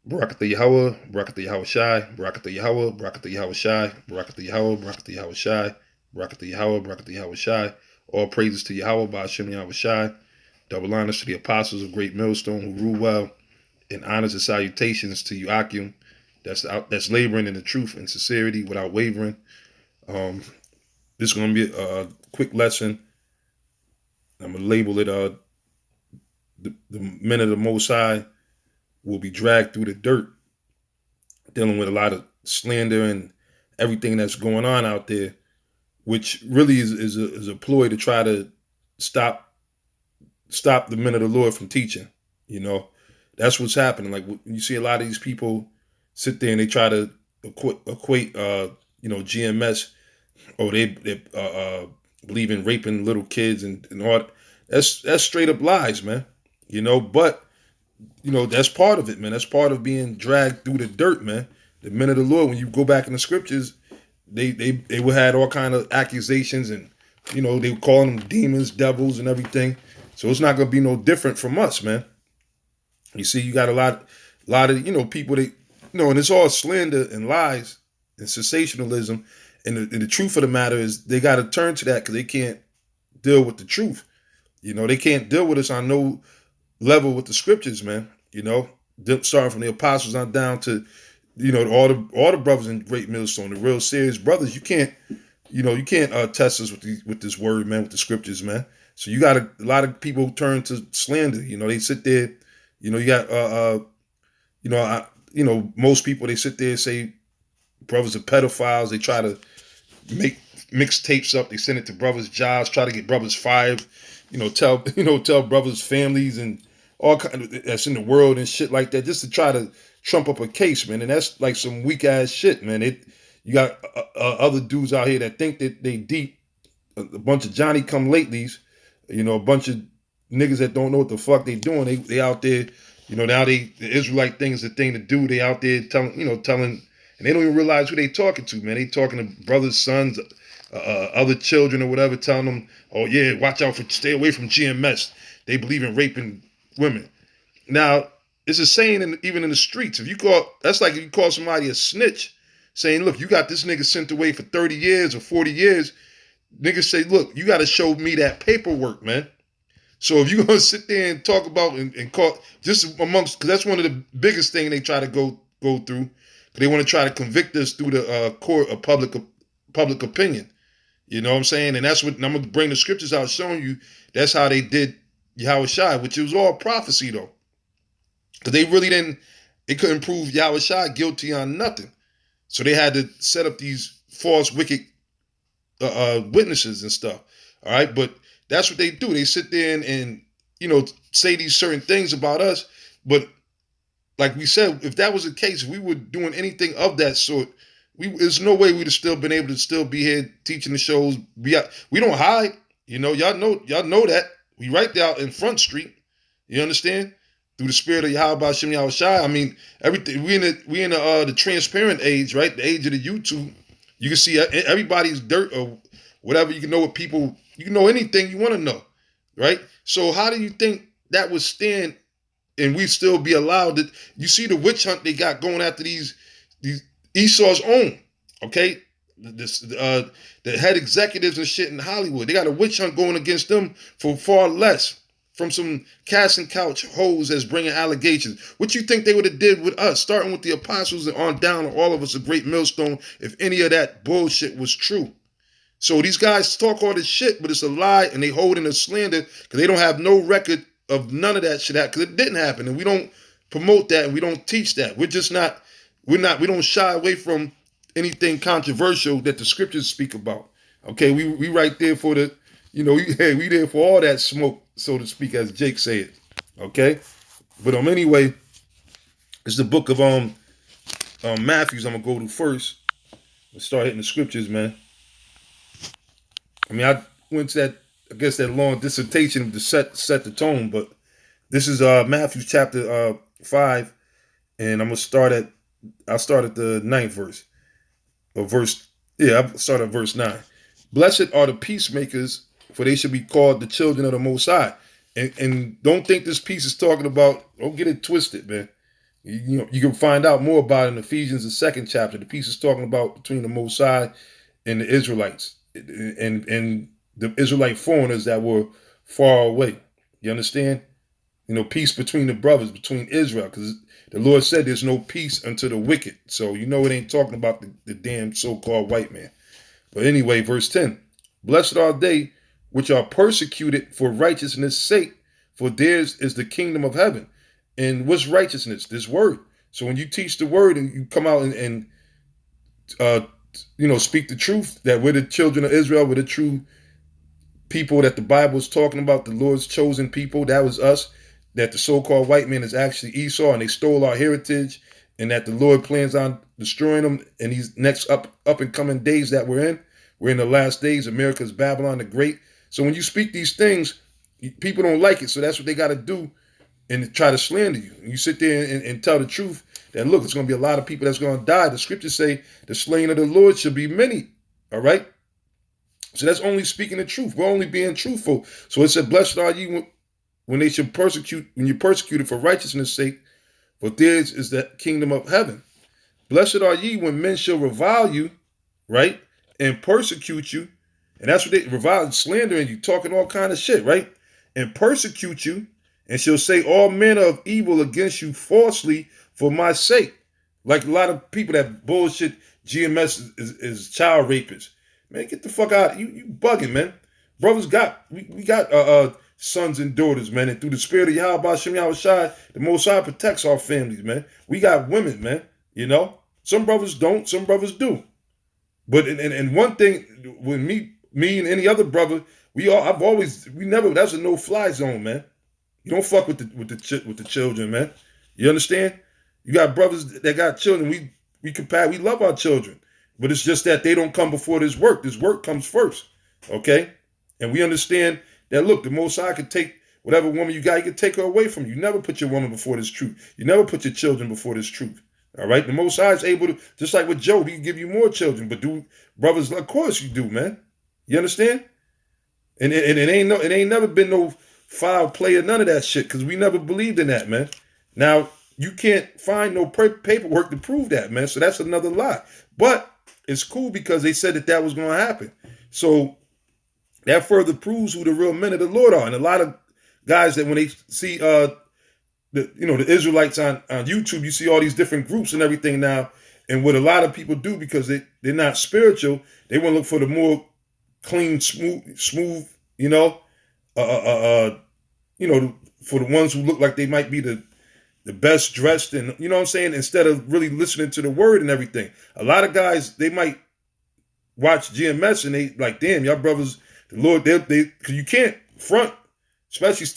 Barakatha Yahweh, Barakatha Yahweh Shai, Barakatha Yahweh, Barakatha Yahweh Shai, Barakatha Yahweh, Barakatha Yahweh Shai, Barakatha Yahweh, Barakatha Yahweh Shai. All praises to Yahweh by Hashem Yahweh Shai. Double honors to the apostles of Great Millstone who rule well, and honors and salutations to Joachim that's laboring in the truth and sincerity without wavering. This is going to be a quick lesson. I'm going to label it the men of the Most High will be dragged through the dirt, dealing with a lot of slander and everything that's going on out there, which really is a ploy to try to stop the men of the Lord from teaching. You know, that's what's happening. Like you see a lot of these people sit there and they try to equate GMS, or they believe in raping little kids and all that. That's straight up lies, man. But that's part of it, man. That's part of being dragged through the dirt, man. The men of the Lord, when you go back in the scriptures, they would had all kind of accusations, and they were calling them demons, devils, and everything. So it's not gonna be no different from us, man. You see, you got a lot of people, they and it's all slander and lies and sensationalism. And the truth of the matter is, they got to turn to that because they can't deal with the truth. They can't deal with us on no level with the scriptures, man. Starting from the apostles on down to all the brothers in Great Millstone, the real serious brothers. You can't test us with this word, man, with the scriptures, man. So you got a lot of people turn to slander. They sit there. You got most people, they sit there and say brothers are pedophiles. They try to make mixtapes up. They send it to brothers' jobs, try to get brothers fired. Tell brothers' families and all kind of that's in the world and shit like that, just to try to trump up a case, man. And that's like some weak ass shit, man. You got other dudes out here that think that they deep, a bunch of Johnny come latelys, a bunch of niggas that don't know what the fuck they doing. They out there, now the Israelite thing is the thing to do. They out there telling, and they don't even realize who they talking to, man. They talking to brothers, sons, other children or whatever, telling them, oh yeah, watch out stay away from GMS. They believe in raping women. Now, it's a saying even in the streets. That's like if you call somebody a snitch, saying, look, you got this nigga sent away for 30 years or 40 years. Niggas say, look, you got to show me that paperwork, man. So if you're going to sit there and talk about and call, just amongst, because that's one of the biggest things they try to go through. They want to try to convict us through the court of public opinion. You know what I'm saying? And that's what, and I'm going to bring the scriptures out showing you that's how they did Yahweh Shai, which it was all prophecy though. Because they couldn't prove Yahweh Shai guilty on nothing. So they had to set up these false, wicked witnesses and stuff. All right. But that's what they do. They sit there and say these certain things about us. But like we said, if that was the case, if we were doing anything of that sort, there's no way we'd have still been able to still be here teaching the shows. We don't hide. Y'all know that. We right there out in Front Street. You understand? Through the spirit of Yahweh Shem Yahweh Shai. I mean, everything. We in the transparent age, right? The age of the YouTube. You can see everybody's dirt or whatever. You can know what people. You can know anything you want to know, right? So how do you think that would stand, and we still be allowed to? You see the witch hunt they got going after these Esau's own, okay? The head executives and shit in Hollywood. They got a witch hunt going against them for far less from some casting couch hoes that's bringing allegations. What you think they would have did with us, starting with the apostles and on down, all of us, a great millstone, if any of that bullshit was true? So these guys talk all this shit, but it's a lie, and they hold in a slander because they don't have no record of none of that shit because it didn't happen, and we don't promote that and we don't teach that. We don't shy away from anything controversial that the scriptures speak about. Okay, we right there for the, we there for all that smoke, so to speak, as Jake said. Okay, but anyway, it's the book of Matthews. I'm gonna go to first. Let's start hitting the scriptures, man. I mean, I went to that long dissertation to set the tone, but this is Matthew chapter 5, and I'll start at the ninth verse. I'll start at verse 9. Blessed are the peacemakers, for they should be called the children of the Most High. And don't think this piece is talking about, don't get it twisted, man. You can find out more about it in Ephesians, the second chapter. The piece is talking about between the Most High and the Israelites, and the Israelite foreigners that were far away. You understand? Peace between the brothers, between Israel, because the Lord said there's no peace unto the wicked. So it ain't talking about the damn so-called white man. But anyway, verse 10. Blessed are they which are persecuted for righteousness' sake, for theirs is the kingdom of heaven. And what's righteousness? This word. So when you teach the word and you come out and speak the truth, that we're the children of Israel, we're the true people that the Bible is talking about, the Lord's chosen people, that was us, that the so-called white man is actually Esau and they stole our heritage, and that the Lord plans on destroying them in these next up and coming days that we're in. We're in the last days. America's Babylon the Great. So when you speak these things, people don't like it. So that's what they got to do and try to slander you. And you sit there and tell the truth that, look, there's going to be a lot of people that's going to die. The scriptures say the slain of the Lord should be many. All right? So that's only speaking the truth. We're only being truthful. So it said, blessed are you when they should persecute, when you're persecuted for righteousness' sake, for theirs is the kingdom of heaven. Blessed are ye when men shall revile you, right, and persecute you. And that's what they revile, slandering you, talking all kind of shit, right? And persecute you, and shall say all manner of evil against you falsely for my sake. Like a lot of people that bullshit GMS is child rapists. Man, get the fuck out. You bugging, man. Brothers we got sons and daughters, man. And through the spirit of Yahweh Shem Yahushai, the Most High protects our families, man. We got women, man. Some brothers don't, some brothers do. But and one thing, when me and any other brother, we never, that's a no-fly zone, man. You don't fuck with the children, man. You understand? You got brothers that got children. We love our children. But it's just that they don't come before this work. This work comes first. Okay? And we understand that, look, the Most High could take whatever woman you got, he could take her away from you. You never put your woman before this truth. You never put your children before this truth. All right? The Most High is able to, just like with Job, he can give you more children. But do brothers, of course you do, man. You understand? And it ain't never been no foul play or none of that shit, because we never believed in that, man. Now, you can't find no paperwork to prove that, man. So that's another lie. But it's cool because they said that was going to happen. So that further proves who the real men of the Lord are. And a lot of guys that when they see the Israelites on YouTube, you see all these different groups and everything now. And what a lot of people do, because they're not spiritual, they want to look for the more clean, smooth, for the ones who look like they might be the best dressed, and you know what I'm saying, instead of really listening to the word and everything. A lot of guys, they might watch GMS and they like, damn, y'all brothers, the Lord, they because you can't front, especially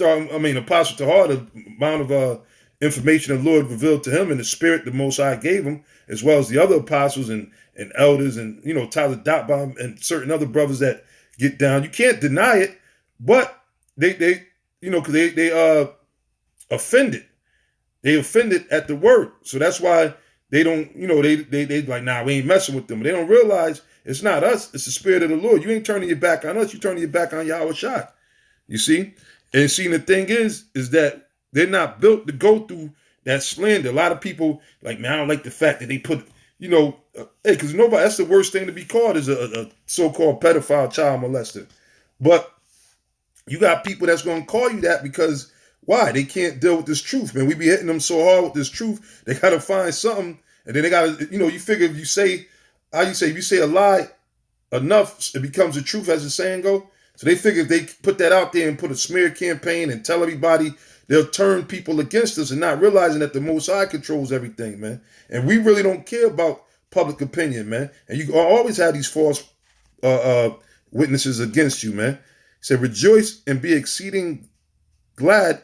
Apostle Tahar, the amount of information the Lord revealed to him and the spirit the Most High gave him, as well as the other apostles and elders and Tyler Dotbaum and certain other brothers that get down. You can't deny it, but they offended. They offended at the word. So that's why they don't, they like, nah, we ain't messing with them. But they don't realize it's not us, it's the spirit of the Lord. You ain't turning your back on us, you turning your back on Yahweh Shai. You see? And see, the thing is that they're not built to go through that slander. A lot of people, like, man, I don't like the fact that they put, hey, because nobody, that's the worst thing to be called, is a so-called pedophile child molester. But you got people that's going to call you that because, why? They can't deal with this truth, man. We be hitting them so hard with this truth, they got to find something, and then they got to, you figure if you say a lie enough, it becomes the truth, as the saying go. So they figure if they put that out there and put a smear campaign and tell everybody, they'll turn people against us, and not realizing that the Most High controls everything, man. And we really don't care about public opinion, man. And you always have these false witnesses against you, man. He said, rejoice and be exceeding glad,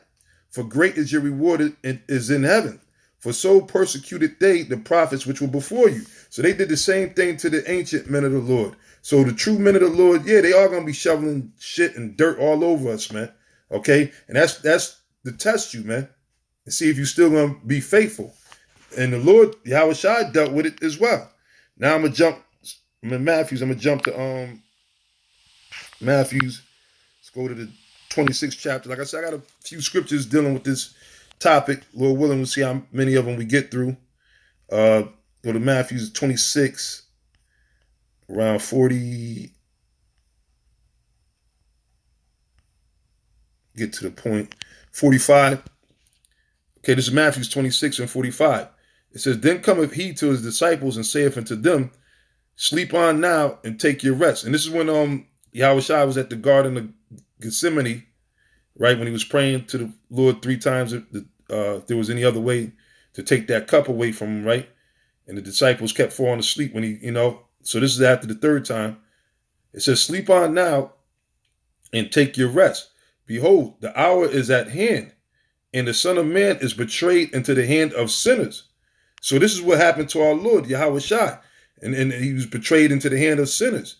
for great is your reward is in heaven. For so persecuted they the prophets which were before you. So they did the same thing to the ancient men of the Lord. So the true men of the Lord, yeah, they are going to be shoveling shit and dirt all over us, man. Okay? And that's to test you, man. And see if you're still going to be faithful. And the Lord, Yahweh Shai, dealt with it as well. Now I'm in Matthews. I'm going to jump to Matthews. Let's go to the 26th chapter. Like I said, I got a few scriptures dealing with this topic. Lord willing, we'll see how many of them we get through. Go to Matthew 26, around 40. Get to the point. 45. Okay, this is Matthew 26 and 45. It says, Then cometh he to his disciples and saith unto them, Sleep on now and take your rest. And this is when Yahushua was at the Garden of Gethsemane, right? When he was praying to the Lord 3 times if there was any other way to take that cup away from him, right? And the disciples kept falling asleep when he, so this is after the 3rd time. It says, Sleep on now and take your rest. Behold, the hour is at hand, and the Son of Man is betrayed into the hand of sinners. So this is what happened to our Lord, Yahushua. And he was betrayed into the hand of sinners.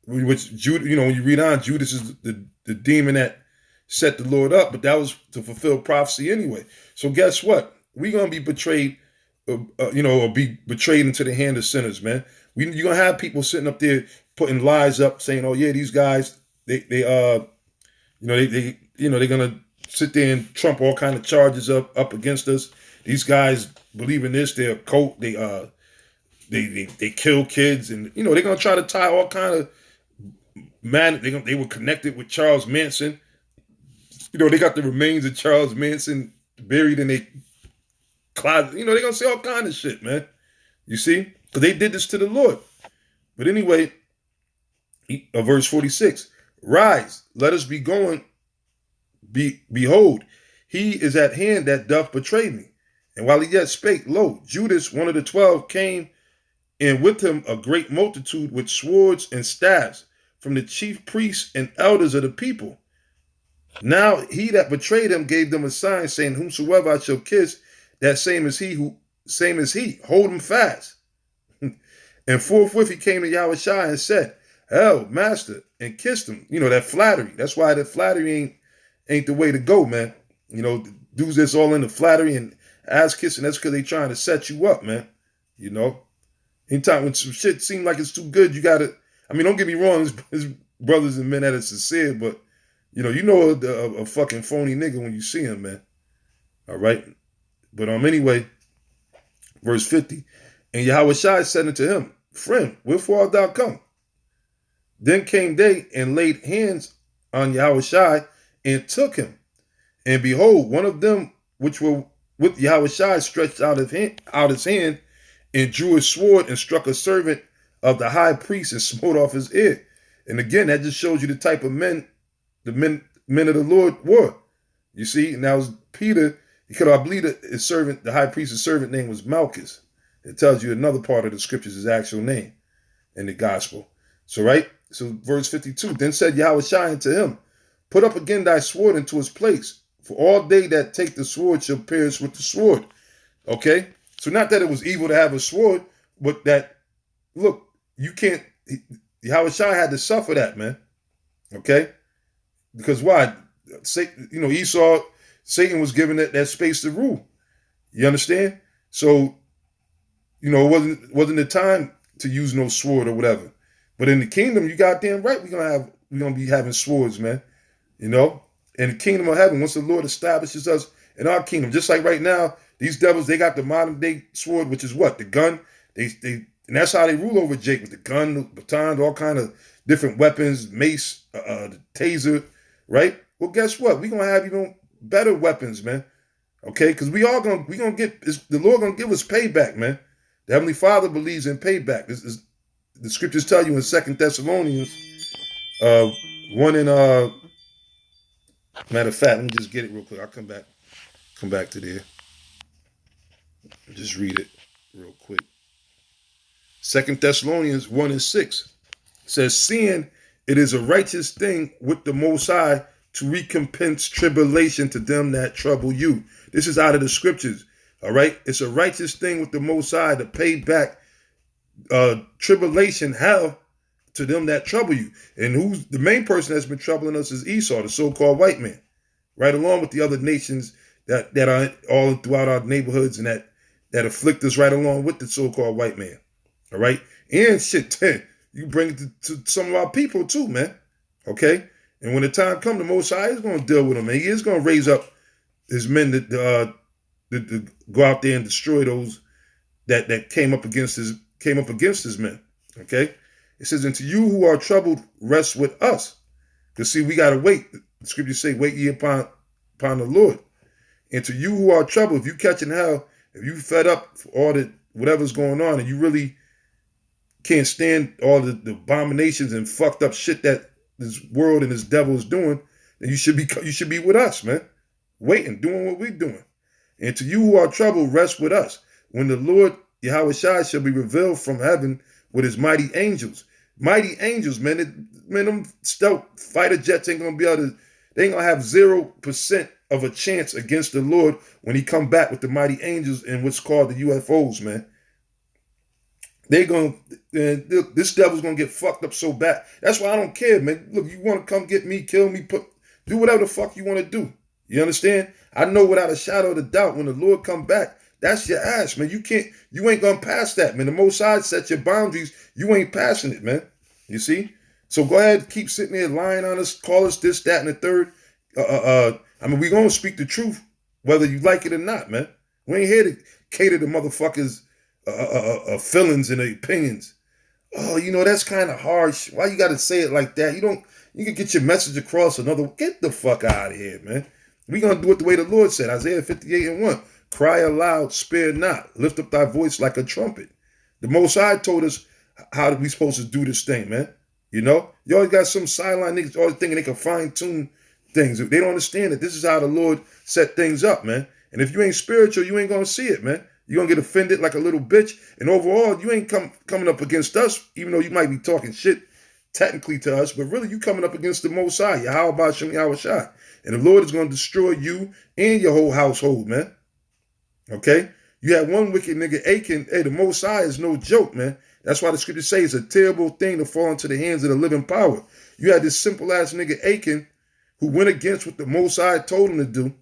Which, when you read on, Judas is the demon that set the Lord up, but that was to fulfill prophecy anyway. So guess what? We're going to be betrayed, or be betrayed into the hand of sinners, man. You're going to have people sitting up there putting lies up, saying, oh, yeah, these guys, they're going to sit there and trump all kind of charges up against us. These guys believe in this. They're a cult. They kill kids, and they're going to try to tie all kind of man. They were connected with Charles Manson. They got the remains of Charles Manson buried in a closet. They're going to say all kind of shit, man. You see? Because they did this to the Lord. But anyway, verse 46, Rise, let us be going. Behold, he is at hand that doth betray me. And while he yet spake, lo, Judas, one of the 12, came, and with him a great multitude with swords and staffs from the chief priests and elders of the people. Now he that betrayed him gave them a sign, saying, Whomsoever I shall kiss, that same is he, hold him fast. And forthwith he came to Yahushua and said, Hell, master, and kissed him. That flattery. That's why that flattery ain't the way to go, man. Dudes that's all into flattery and ass kissing, that's because they trying to set you up, man. Anytime when some shit seems like it's too good, you gotta, don't get me wrong, his brothers and men that are sincere, but a fucking phony nigga when you see him, man. All right. But anyway, verse 50. And Yahushua said unto him, Friend, wherefore art thou come? Then came they and laid hands on Yahushua and took him. And behold, one of them which were with Yahushua stretched out his hand and drew his sword and struck a servant of the high priest and smote off his ear. And again, that just shows you the type of men the men of the Lord were. You see, and that was Peter, because I believe that his servant, the high priest's servant name was Malchus. It tells you another part of the scriptures, his actual name in the gospel. So, right? So, verse 52, Then said Yahushua unto him, Put up again thy sword into his place, for all they that take the sword shall perish with the sword. Okay? So, not that it was evil to have a sword, but that, look, you can't, Yahushua had to suffer that, man. Okay? Because why? Esau, Satan was given that space to rule. You understand? So, it wasn't the time to use no sword or whatever. But in the kingdom, you goddamn right, we're gonna be having swords, man. In the kingdom of heaven, once the Lord establishes us in our kingdom, just like right now, these devils, they got the modern day sword, which is what? The gun. And that's how they rule over Jake, with the gun, the batons, all kind of different weapons, mace, the taser, right? Well, guess what? We're gonna have even better weapons, man. Okay, because we gonna get the Lord gonna give us payback, man. The Heavenly Father believes in payback. The scriptures tell you in 2 Thessalonians, 1 in matter of fact, let me just get it real quick. I'll come back to there. Just read it real quick. 2 Thessalonians 1 and 6 says, Seeing it is a righteous thing with the Most High to recompense tribulation to them that trouble you. This is out of the scriptures. All right. It's a righteous thing with the Most High to pay back tribulation, hell, to them that trouble you. And who's the main person that's been troubling us is Esau, the so-called white man, right along with the other nations that are all throughout our neighborhoods and that afflict us right along with the so-called white man. All right. And shit, you bring it to some of our people too, man. Okay. And when the time comes, the Most High is going to deal with them, and he is going to raise up his men to go out there and destroy those that came up against his men. Okay, it says, "And to you who are troubled, rest with us." Because see, we gotta wait. The scriptures say, "Wait ye upon the Lord." And to you who are troubled, if you catching hell, if you fed up for all the whatever's going on, and you really can't stand all the abominations and fucked up shit that this world and this devil is doing, then you should be with us, man, waiting, doing what we're doing. And to you who are troubled, rest with us. When the Lord Yahweh Shai shall be revealed from heaven with his mighty angels. Mighty angels, man. Them stealth fighter jets ain't gonna be able to, they ain't gonna have 0% of a chance against the Lord when he come back with the mighty angels and what's called the UFOs, man. They gonna, this devil's gonna get fucked up so bad. That's why I don't care, man. Look, you wanna come get me, kill me, do whatever the fuck you wanna do. You understand? I know without a shadow of a doubt when the Lord come back, that's your ass, man. You ain't gonna pass that, man. The Most High set your boundaries. You ain't passing it, man. You see? So go ahead, keep sitting there lying on us, call us this, that, and the third. I mean, we gonna speak the truth, whether you like it or not, man. We ain't here to cater to motherfuckers' feelings and their opinions. Oh, that's kind of harsh. Why you gotta say it like that? You can get your message across another. Get the fuck out of here, man. We gonna do it the way the Lord said, Isaiah 58:1. Cry aloud, spare not. Lift up thy voice like a trumpet. The Most High told us how we supposed to do this thing, man. You always got some sideline niggas always thinking they can fine tune things. They don't understand that this is how the Lord set things up, man. And if you ain't spiritual, you ain't gonna see it, man. You're gonna get offended like a little bitch. And overall, you ain't coming up against us, even though you might be talking shit technically to us, but really you coming up against the Most High, Yahweh Bashem Yahweh Shai. And the Lord is going to destroy you and your whole household, man. Okay? You had one wicked nigga, Achan. Hey, the Most High is no joke, man. That's why the scriptures say it's a terrible thing to fall into the hands of the living power. You had this simple ass nigga, Achan, who went against what the Most High told him to do.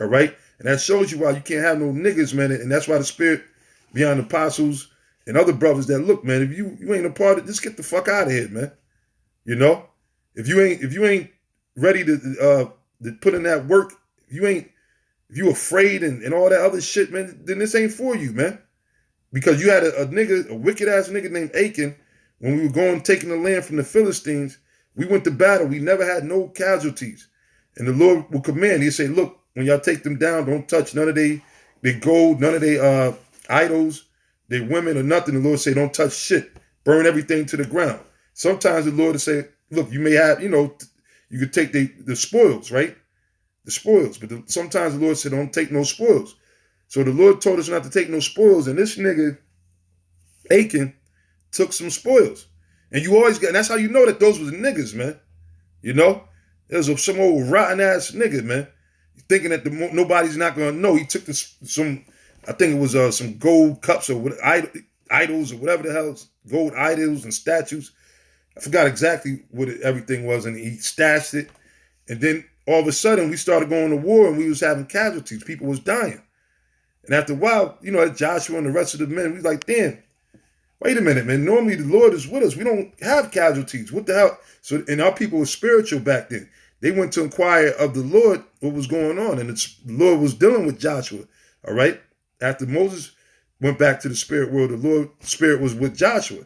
All right? And that shows you why you can't have no niggas, man. And that's why the Spirit beyond the apostles and other brothers that look, man, if you ain't a part of it, just get the fuck out of here, man. If you ain't ready to put in that work, if you afraid and all that other shit, man, then this ain't for you, man. Because you had a wicked ass nigga named Achan. When we were taking the land from the Philistines, we went to battle. We never had no casualties. And the Lord will command. He'll say, look, when y'all take them down, don't touch none of their gold, none of their idols, their women or nothing. The Lord say, don't touch shit. Burn everything to the ground. Sometimes the Lord will say, look, you may have, you could take the spoils, right? The spoils. But sometimes the Lord said, don't take no spoils. So the Lord told us not to take no spoils. And this nigga, Achan, took some spoils. And and that's how you know that those was niggas, man. There's some old rotten ass nigga, man. Thinking that nobody's not going to know. He took I think it was some gold cups or idols or whatever the hell, gold idols and statues. I forgot exactly what everything was, and he stashed it. And then all of a sudden, we started going to war, and we was having casualties. People was dying. And after a while, Joshua and the rest of the men, we was like, damn, wait a minute, man. Normally the Lord is with us. We don't have casualties. What the hell? So, and our people were spiritual back then. They went to inquire of the Lord what was going on, and the Lord was dealing with Joshua. All right. After Moses went back to the spirit world, the Lord Spirit was with Joshua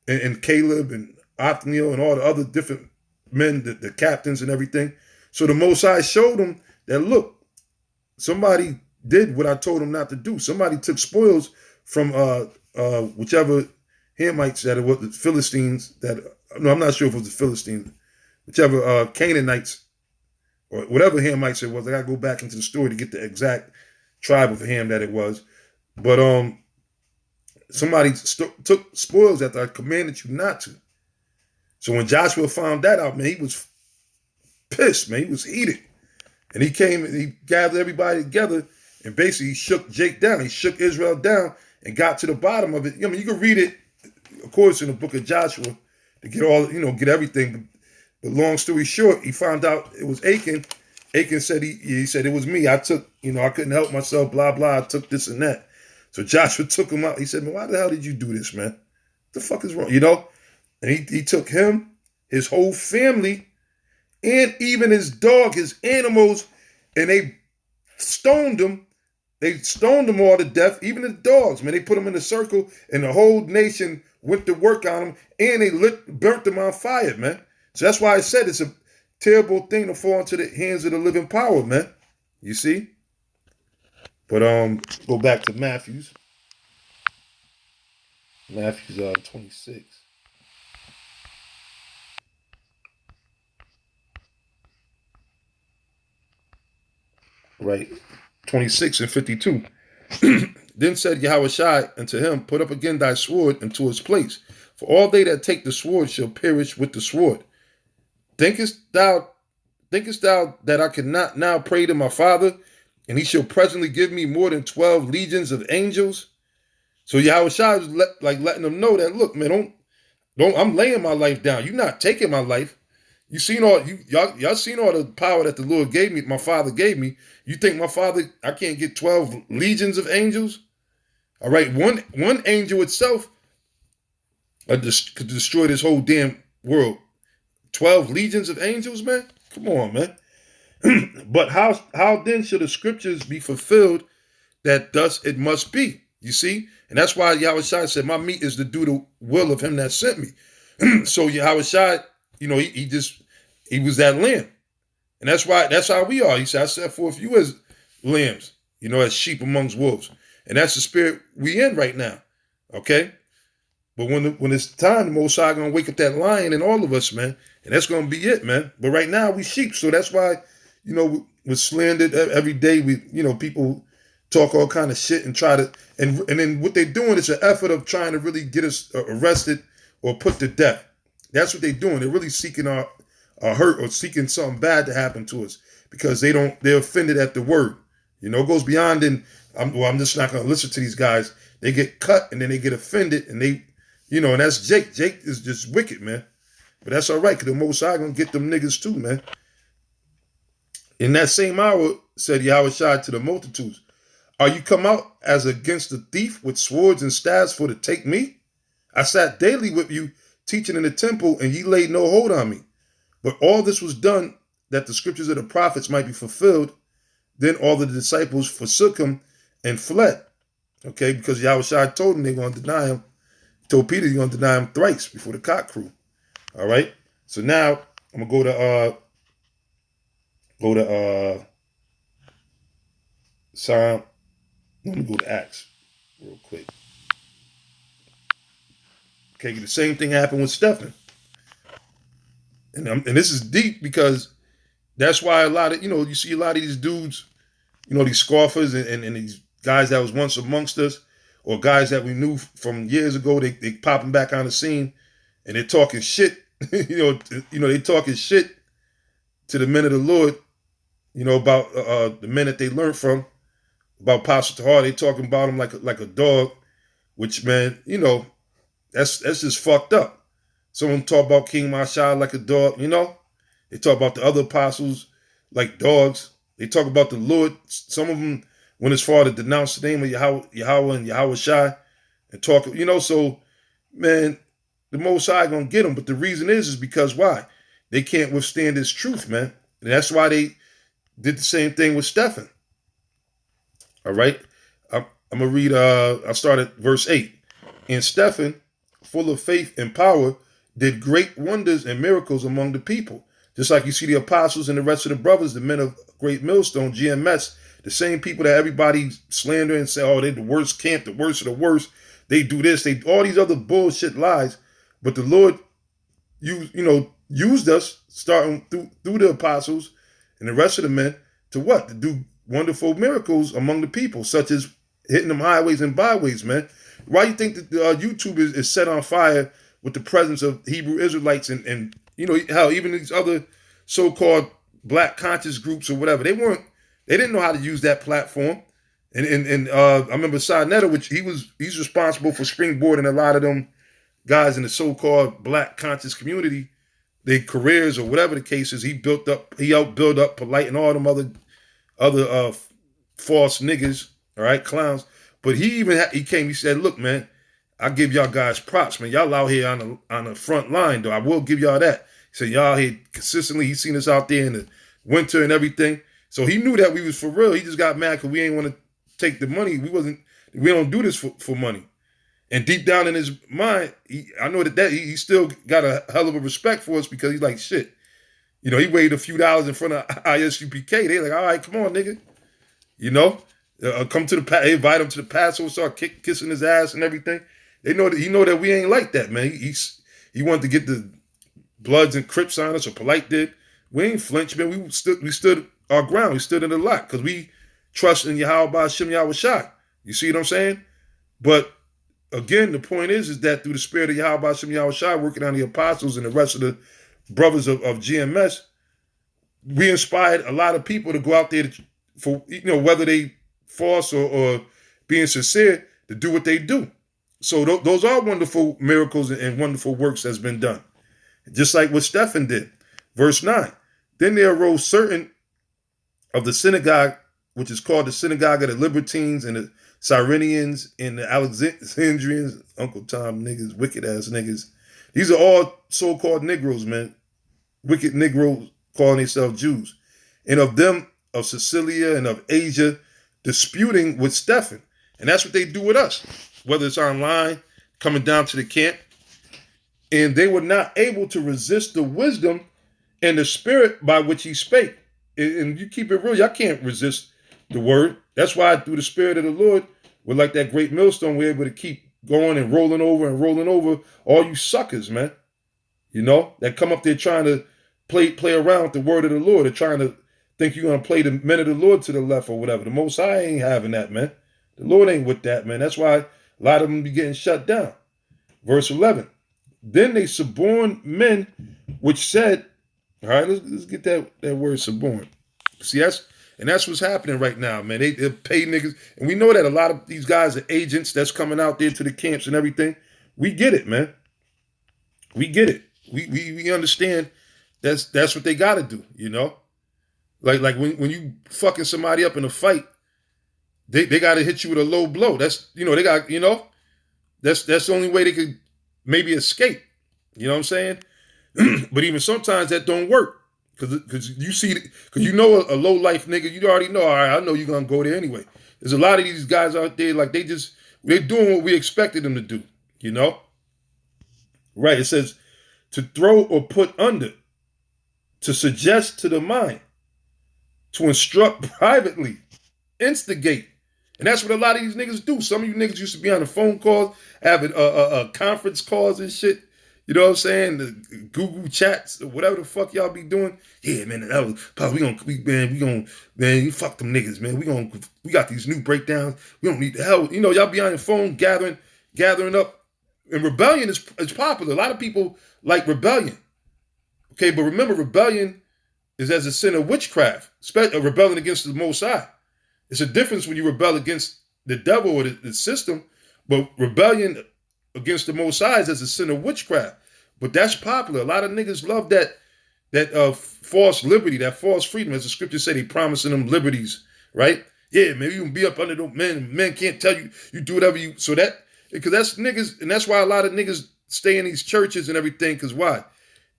and Caleb and Othniel and all the other different men, the captains and everything. So the Most High showed them that, look, somebody did what I told them not to do. Somebody took spoils from whichever Hamites that it was, the Philistines no, I'm not sure if it was the Philistines, whichever Canaanites or whatever Hamites it was. I gotta go back into the story to get the exact tribe of Ham that it was. But somebody took spoils after I commanded you not to. So when Joshua found that out, man, he was pissed, man. He was heated. And he came and he gathered everybody together and basically he shook Jake down. He shook Israel down and got to the bottom of it. I mean, you can read it, of course, in the book of Joshua to get everything. But long story short, he found out it was Achan. Achan said he said it was me. I took, I couldn't help myself, blah, blah. I took this and that. So Joshua took him out. He said, man, why the hell did you do this, man? What the fuck is wrong? And he took him, his whole family, and even his dog, his animals, and they stoned him. They stoned them all to death, even the dogs, man. They put them in a circle, and the whole nation went to work on them, and they burnt them on fire, man. So that's why I said it's a terrible thing to fall into the hands of the living power, man. You see? But go back to Matthew's. Matthew's 26. Right. 26 and 52. Then said Yahushua unto him, Put up again thy sword into its place. For all they that take the sword shall perish with the sword. Thinkest thou that I cannot now pray to my Father, and he shall presently give me more than 12 legions of angels? So Yahushua is letting them know that, look, man, don't I'm laying my life down. You're not taking my life. You seen y'all seen all the power that the Lord gave me, my Father gave me. You think my Father, I can't get 12 legions of angels? All right, one angel itself could destroy this whole damn world. 12 legions of angels, man? Come on, man. But how then shall the scriptures be fulfilled that thus it must be? You see? And that's why Yahushua said, my meat is to do the will of him that sent me. So Yahushua, he was that lamb. And that's how we are. He said, I set forth you as lambs, as sheep amongst wolves. And that's the spirit we in right now. Okay? But when it's time, the Most High gonna wake up that lion in all of us, man. And that's gonna be it, man. But right now we sheep. So that's why, we're slandered every day. People talk all kind of shit and try to, and then what they're doing is an effort of trying to really get us arrested or put to death. That's what they're doing. They're really seeking our hurt or seeking something bad to happen to us because they're offended at the word. It goes beyond, and I'm just not gonna listen to these guys. They get cut and then they get offended and they, and that's Jake. Jake is just wicked, man. But that's all right, because the Most High gonna get them niggas too, man. In that same hour, said Yahushua to the multitudes, Are you come out as against the thief with swords and staves for to take me? I sat daily with you, teaching in the temple, and ye laid no hold on me. But all this was done that the scriptures of the prophets might be fulfilled. Then all the disciples forsook him and fled. Okay, because Yahushua told them they're going to deny him. He told Peter he's going to deny him thrice before the cock crew. All right. So now I'm gonna go to Psalm. Let me go to Acts real quick. Okay, the same thing happened with Stephen. And this is deep because that's why a lot of, you see a lot of these dudes, these scoffers and these guys that was once amongst us, or guys that we knew from years ago, they popping back on the scene and they're talking shit, they talking shit to the men of the Lord, about the men that they learned from, about Pastor Tahar. They talking about him like a dog, which, man, that's just fucked up. Someone talk about King Mashal like a dog, They talk about the other apostles like dogs. They talk about the Lord. Some of them went as far to denounce the name of Yahweh and Yahushua and talk, so, man, the Most High gonna get them. But the reason is because why? They can't withstand this truth, man. And that's why they did the same thing with Stephen. All right. I'm gonna read, I'll start at verse 8. And Stephen, full of faith and power, did great wonders and miracles among the people. Just like you see the apostles and the rest of the brothers, the men of Great Millstone, GMS, the same people that everybody slander and say, oh, they're the worst camp, the worst of the worst. They do this, all these other bullshit lies. But the Lord, used us, starting through the apostles and the rest of the men, to what? To do wonderful miracles among the people, such as hitting them highways and byways, man. Why you think that YouTube is set on fire with the presence of Hebrew Israelites and how even these other so-called black conscious groups or whatever, they didn't know how to use that platform. And I remember Sinetta, which he's responsible for springboarding a lot of them guys in the so-called black conscious community, their careers or whatever the case is. He helped build up Polite and all them other false niggas, all right, clowns. But he said, look, man, I give y'all guys props, man. Y'all out here on the front line, though. I will give y'all that. He said, y'all here consistently. He's seen us out there in the winter and everything. So he knew that we was for real. He just got mad because we ain't want to take the money. We don't do this for money. And deep down in his mind, I know that he still got a hell of a respect for us because he's like, shit. You know, he weighed a few dollars in front of ISUPK. They're like, all right, come on, nigga. You know, come to they invite him to the Passover, start kissing his ass and everything. They know that we ain't like that, man. He wanted to get the Bloods and Crips on us, or Polite did. We ain't flinched, man. We stood our ground. We stood in the lot because we trust in Yahweh Hashem Yahweh Shai. You see what I'm saying? But again, the point is that through the spirit of Yahweh Hashem Yahweh Shai working on the apostles and the rest of the brothers of GMS, we inspired a lot of people to go out there for, you know, whether they false or being sincere, to do what they do. So those are wonderful miracles and wonderful works that's been done. Just like what Stephen did. Verse 9. Then there arose certain of the synagogue, which is called the synagogue of the Libertines and the Cyrenians and the Alexandrians, Uncle Tom niggas, wicked ass niggas. These are all so-called Negroes, man. Wicked Negroes calling themselves Jews. And of them, of Sicilia and of Asia, disputing with Stephen. And that's what they do with us, whether it's online, coming down to the camp. And they were not able to resist the wisdom and the spirit by which he spake. And you keep it real, y'all can't resist the word. That's why through the spirit of the Lord, we're like that great millstone, we're able to keep going and rolling over all you suckers, man. You know, that come up there trying to play around with the word of the Lord. They're trying to think you're going to play the men of the Lord to the left or whatever. The Most High ain't having that, man. The Lord ain't with that, man. That's why a lot of them be getting shut down. Verse 11. Then they suborn men, which said, all right, let's get that word suborn. See, that's what's happening right now, man. They pay niggas. And we know that a lot of these guys are agents that's coming out there to the camps and everything. We get it, man. We get it. We understand that's what they got to do, you know? Like when you fucking somebody up in a fight, they got to hit you with a low blow. That's, you know, they got, you know, that's the only way they could maybe escape. You know what I'm saying? But even sometimes that don't work. Because you see, because you know a low life nigga, you already know, all right, I know you're going to go there anyway. There's a lot of these guys out there, like they're doing what we expected them to do, you know? Right, it says to throw or put under, to suggest to the mind, to instruct privately, instigate. And that's what a lot of these niggas do. Some of you niggas used to be on the phone calls, having conference calls and shit. You know what I'm saying? The Google chats, whatever the fuck y'all be doing. Yeah, man, man, you fuck them niggas, man. We got these new breakdowns. We don't need the hell. You know, y'all be on your phone gathering up. And rebellion is popular. A lot of people like rebellion. Okay, but remember, rebellion is as a sin of witchcraft, rebelling against the Most High. It's a difference when you rebel against the devil or the system, but rebellion against the Most High is as a sin of witchcraft. But that's popular. A lot of niggas love that false liberty, that false freedom. As the scriptures say, they promising them liberties, right? Yeah, man, you can be up under those men. Men can't tell you do whatever you. So that, because that's niggas, and that's why a lot of niggas stay in these churches and everything. Because why?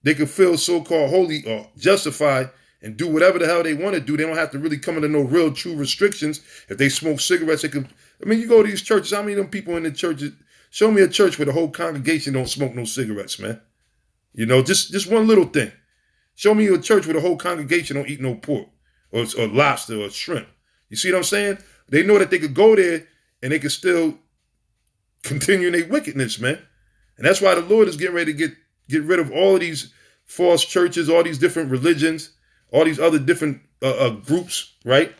They can feel so-called holy or justified and do whatever the hell they want to do. They don't have to really come into no real true restrictions. If they smoke cigarettes, they can. I mean, you go to these churches. How many of them people in the churches? Show me a church where the whole congregation don't smoke no cigarettes, man. You know, just one little thing. Show me a church where the whole congregation don't eat no pork or lobster or shrimp. You see what I'm saying? They know that they could go there and they could still continue their wickedness, man. And that's why the Lord is getting ready to get rid of all of these false churches, all these different religions, all these other different groups, right?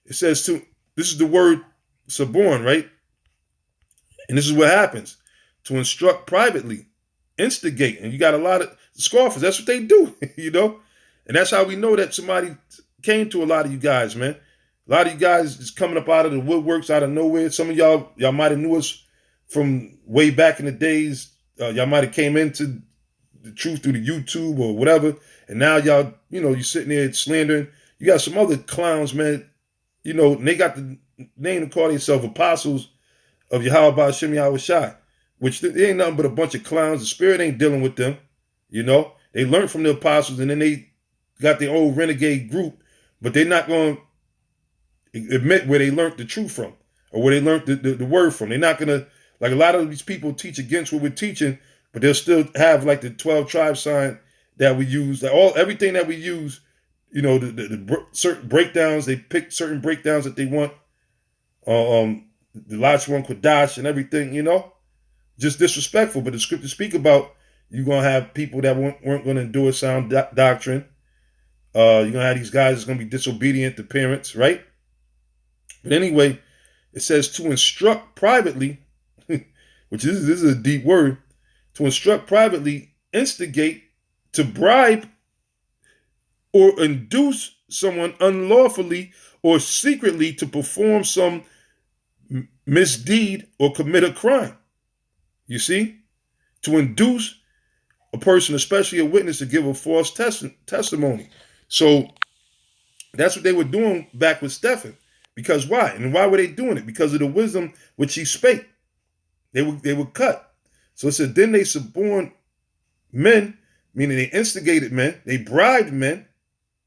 It says this is the word suborn, right? And this is what happens. To instruct privately, instigate. And you got a lot of scoffers. That's what they do, you know? And that's how we know that somebody came to a lot of you guys, man. A lot of you guys is coming up out of the woodworks, out of nowhere. Some of y'all might have knew us from way back in the days. Y'all might have came into the truth through the YouTube or whatever. And now y'all, you know, you're sitting there slandering. You got some other clowns, man. You know, and they got the name to call themselves apostles of Yahweh Hashem Yahweh Shai, which they ain't nothing but a bunch of clowns. The spirit ain't dealing with them, you know. They learned from the apostles and then they got their old renegade group, but they're not going to admit where they learned the truth from, or where they learned the word from. They're not gonna, like, a lot of these people teach against what we're teaching, but they'll still have like the 12 tribe sign that we use, like everything that we use. Certain breakdowns, they pick certain breakdowns that they want. The last one Kodash and everything, just disrespectful. But the scriptures speak about you're gonna have people that weren't gonna endure sound doctrine. You're gonna have these guys that's gonna be disobedient to parents, right? But anyway, it says to instruct privately, which this is a deep word. To instruct privately, instigate, to bribe, or induce someone unlawfully or secretly to perform some misdeed or commit a crime. You see? To induce a person, especially a witness, to give a false testimony. So that's what they were doing back with Stephen. Because why? And why were they doing it? Because of the wisdom which he spake. They were cut. So it said, then they suborned men, meaning they instigated men, they bribed men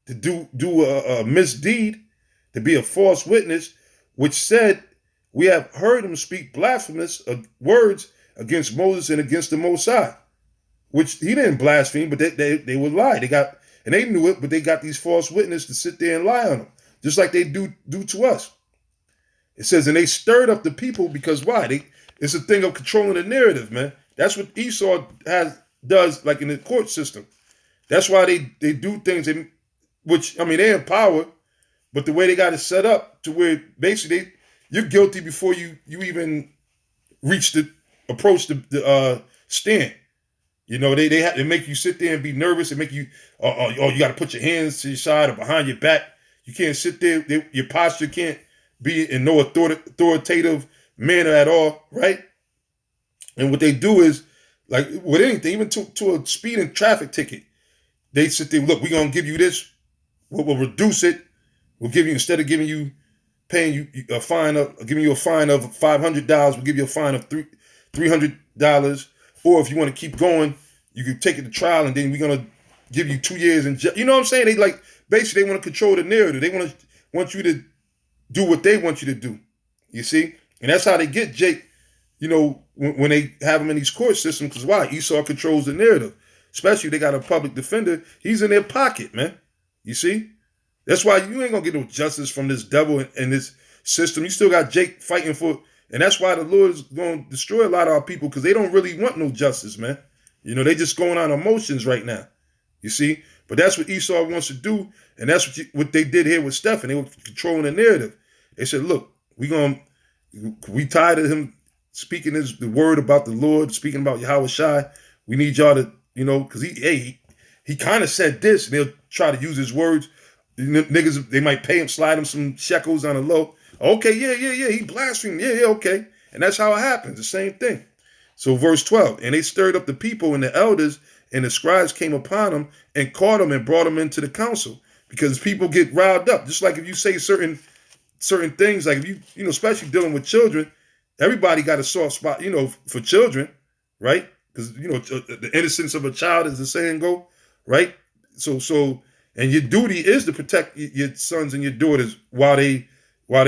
to do a misdeed, to be a false witness, which said, we have heard him speak blasphemous words against Moses and against the Most High, which he didn't blaspheme, but they would lie. And they knew it, but they got these false witnesses to sit there and lie on them, just like they do to us. It says, and they stirred up the people because why? It's a thing of controlling the narrative, man. That's what Esau does, like in the court system. That's why they do things, they're in power, but the way they got it set up to where basically you're guilty before you even approach the stand. They make you sit there and be nervous. They make you, you got to put your hands to your side or behind your back. You can't sit there. Your posture can't be in no authoritative manner at all, right? And what they do is, like with anything, even to a speeding traffic ticket, they sit there, look, we're going to give you this. We'll reduce it. We'll give you, instead of paying you a fine of $500, we'll give you a fine of $300. Or if you want to keep going, you can take it to trial, and then we're gonna give you 2 years in jail. You know what I'm saying? They basically want to control the narrative. They want you to do what they want you to do. You see, and that's how they get Jake. When they have him in these court systems, because why? Esau controls the narrative. Especially if they got a public defender, he's in their pocket, man. You see, that's why you ain't gonna get no justice from this devil in this system. You still got Jake fighting for. And that's why the Lord is going to destroy a lot of our people, because they don't really want no justice, man. They just going on emotions right now. You see? But that's what Esau wants to do. And that's what they did here with Stephen. They were controlling the narrative. They said, look, we tired of him speaking the word about the Lord, speaking about Yahweh Shai. We need y'all to, because he kind of said this, and they'll try to use his words. Niggas, they might pay him, slide him some shekels on the low. Okay, yeah, he blasphemed. Yeah, okay. And that's how it happens, the same thing. So verse 12, and they stirred up the people and the elders, and the scribes came upon them and caught them and brought them into the council, because people get riled up. Just like if you say certain things, like if you especially dealing with children, everybody got a soft spot, for children, right? Because, the innocence of a child, as the saying go, right? So, and your duty is to protect your sons and your daughters while they're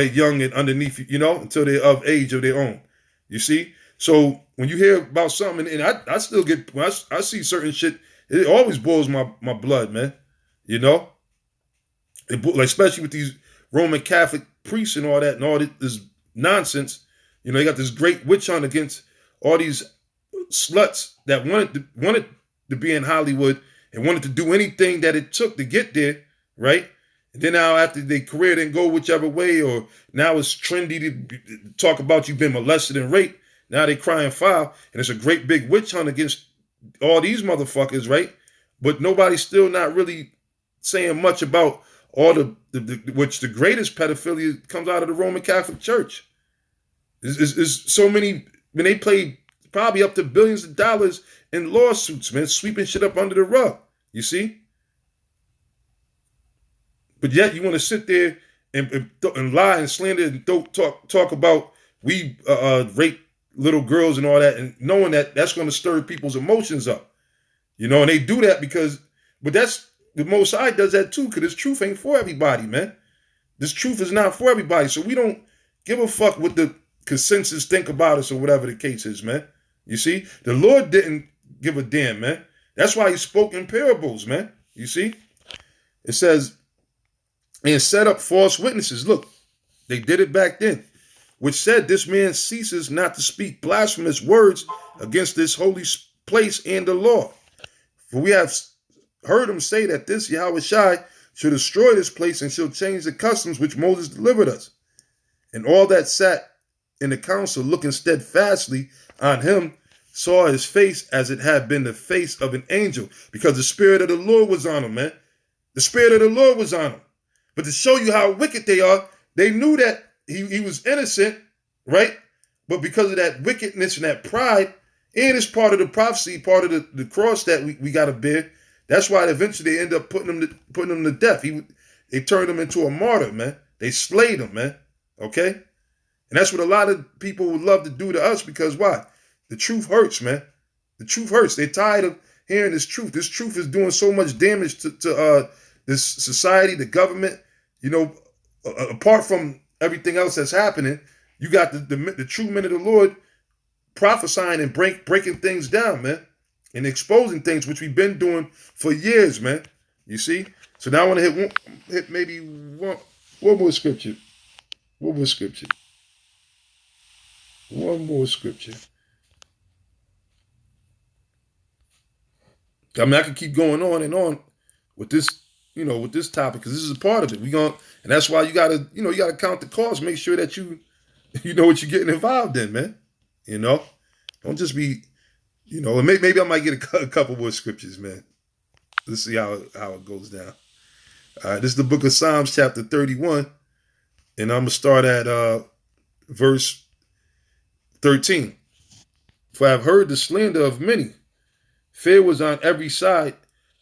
young and underneath, until they're of age of their own. You see? So when you hear about something, and I still get, when I see certain shit, it always boils my blood, man. Like, especially with these Roman Catholic priests and all that, and all this nonsense. They got this great witch hunt against all these sluts that wanted to be in Hollywood and wanted to do anything that it took to get there, right? And then now after their career didn't go whichever way, or now it's trendy to talk about you been molested and raped, now they crying foul, and it's a great big witch hunt against all these motherfuckers, right? But nobody's still not really saying much about all which the greatest pedophilia comes out of the Roman Catholic Church. There's so many, when they play probably up to billions of dollars in lawsuits, man, sweeping shit up under the rug, you see? But yet you want to sit there and lie and slander and talk about we rape little girls and all that, and knowing that that's going to stir people's emotions up, and they do that but that's the Most High does that too, because his truth ain't for everybody, man. This truth is not for everybody. So we don't give a fuck what the consensus think about us or whatever the case is, man. You see, the Lord didn't give a damn, man. That's why he spoke in parables, man. You see, it says, and set up false witnesses. Look, they did it back then, which said, this man ceases not to speak blasphemous words against this holy place and the law. For we have heard him say that this Yahweh Shai shall destroy this place and shall change the customs which Moses delivered us. And all that sat in the council looking steadfastly on him saw his face as it had been the face of an angel, because the Spirit of the Lord was on him, man. The Spirit of the Lord was on him. But to show you how wicked they are, they knew that he was innocent, right? But because of that wickedness and that pride, and it's part of the prophecy, part of the cross that we got to bear. That's why eventually they end up putting him to death. They turned him into a martyr, man. They slayed him, man. Okay? And that's what a lot of people would love to do to us, because why? The truth hurts, man. The truth hurts. They're tired of hearing this truth. This truth is doing so much damage to this society, the government. You know, apart from everything else that's happening, you got the true men of the Lord prophesying and breaking things down, man, and exposing things which we've been doing for years, man. You see? So now I want to hit maybe one more scripture. One more scripture. One more scripture. I mean, I could keep going on and on with this, with this topic, because this is a part of it. And that's why you gotta count the cost. Make sure that you know what you're getting involved in, man. Don't just be, and maybe I might get a couple more scriptures, man. Let's see how it goes down. All right, this is the book of Psalms, chapter 31, and I'm gonna start at verse 13. For I have heard the slander of many. Fear was on every side.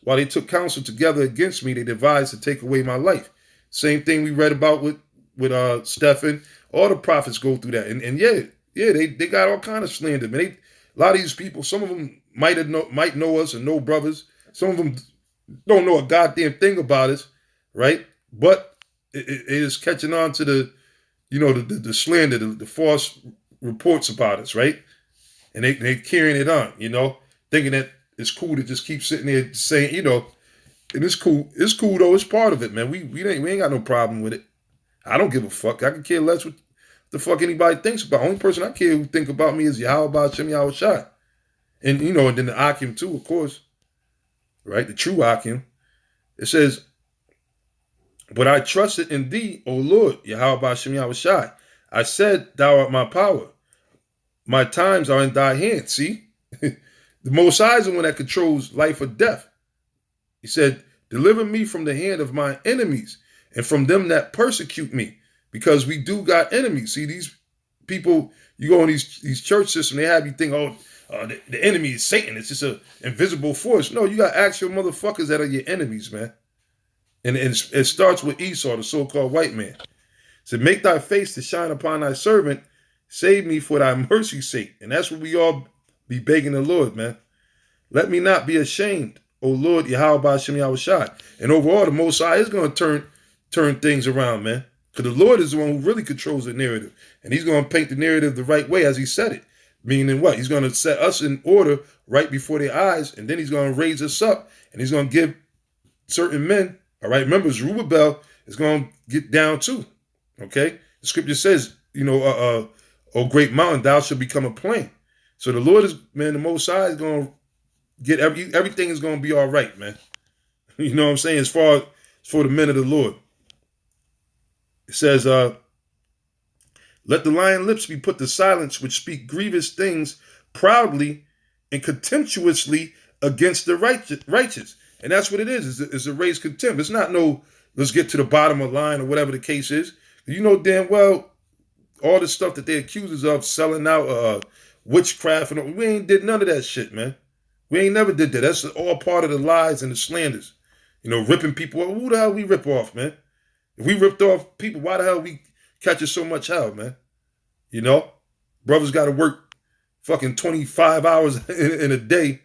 While they took counsel together against me, they devised to take away my life. Same thing we read about with Stephen. All the prophets go through that. And yeah, they got all kind of slander. Man, a lot of these people, some of them might know us and know brothers. Some of them don't know a goddamn thing about us, right? But it is catching on to the slander, the false reports about us, right? And they carrying it on, thinking that it's cool to just keep sitting there saying, and it's cool. It's cool though. It's part of it, man. We ain't got no problem with it. I don't give a fuck. I can care less what the fuck anybody thinks about. Only person I care who think about me is Yahweh Shem Yahweh Shai. And and then the Akim too, of course. Right? The true Akim. It says, but I trusted in thee, O Lord, Yahweh Shem Yahweh Shai. I said, thou art my power. My times are in thy hands. See? The Most High is the one that controls life or death. He said, deliver me from the hand of my enemies and from them that persecute me, because we do got enemies. See, these people, you go in these church systems, they have you think, the enemy is Satan. It's just an invisible force. No, you got actual motherfuckers that are your enemies, man. And it starts with Esau, the so-called white man. It said, make thy face to shine upon thy servant. Save me for thy mercy's sake. And that's what we all be begging the Lord, man. Let me not be ashamed, O Lord, Yahweh Shem Yahweh Shai. And overall, the Most High is going to turn things around, man. Because the Lord is the one who really controls the narrative. And he's going to paint the narrative the right way as he said it. Meaning what? He's going to set us in order right before their eyes. And then he's going to raise us up. And he's going to give certain men, all right, remember, Zerubbabel is going to get down too. Okay? The scripture says, O great mountain, thou shalt become a plain. So the Lord the Most High is going to get everything is going to be all right, man. You know what I'm saying? As far as for the men of the Lord. It says, let the lion lips be put to silence, which speak grievous things proudly and contemptuously against the righteous. And that's what it is. It's a raise contempt. It's not let's get to the bottom of the line or whatever the case is. You know damn well all the stuff that they accuse us of, selling out witchcraft, and we ain't did none of that shit, man. We ain't never did that. That's all part of the lies and the slanders. Ripping people off. Who the hell we rip off, man? If we ripped off people, why the hell we catching so much hell, man? Brothers got to work fucking 25 hours in a day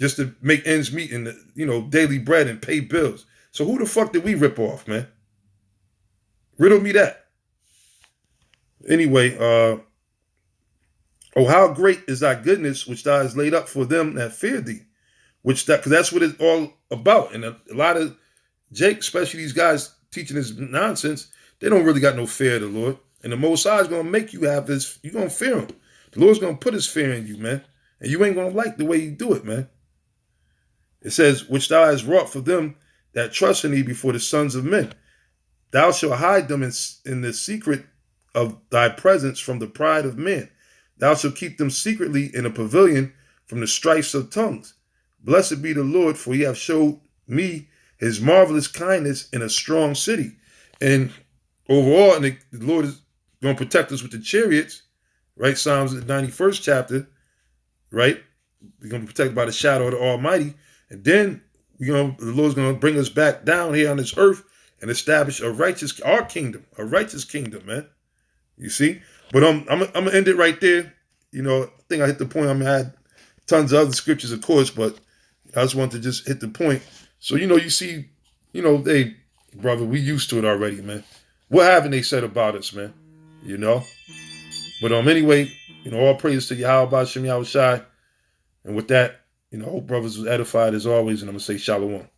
just to make ends meet and, daily bread and pay bills. So who the fuck did we rip off, man? Riddle me that. Anyway, oh, how great is thy goodness, which thou hast laid up for them that fear thee. Because that's what it's all about. And a lot of Jake, especially these guys teaching this nonsense, they don't really got no fear of the Lord. And the Most High is going to make you have this, you're going to fear him. The Lord's going to put his fear in you, man. And you ain't going to like the way you do it, man. It says, which thou hast wrought for them that trust in thee before the sons of men. Thou shalt hide them in the secret of thy presence from the pride of men. Thou shalt keep them secretly in a pavilion from the strifes of tongues. Blessed be the Lord, for he hath showed me his marvelous kindness in a strong city. And overall, and the Lord is going to protect us with the chariots, right? Psalms, the 91st chapter, right? We're going to be protected by the shadow of the Almighty. And then the Lord's going to bring us back down here on this earth and establish our kingdom, a righteous kingdom, man. You see? But I'm gonna end it right there. I think I hit the point. I had tons of other scriptures, of course, but I just wanted to just hit the point. So, you see, hey, brother, we used to it already, man. What haven't they said about us, man? But anyway, all praise to Yahweh Shem Yahweh Shai. And with that, I hope brothers was edified as always, and I'm gonna say shalom.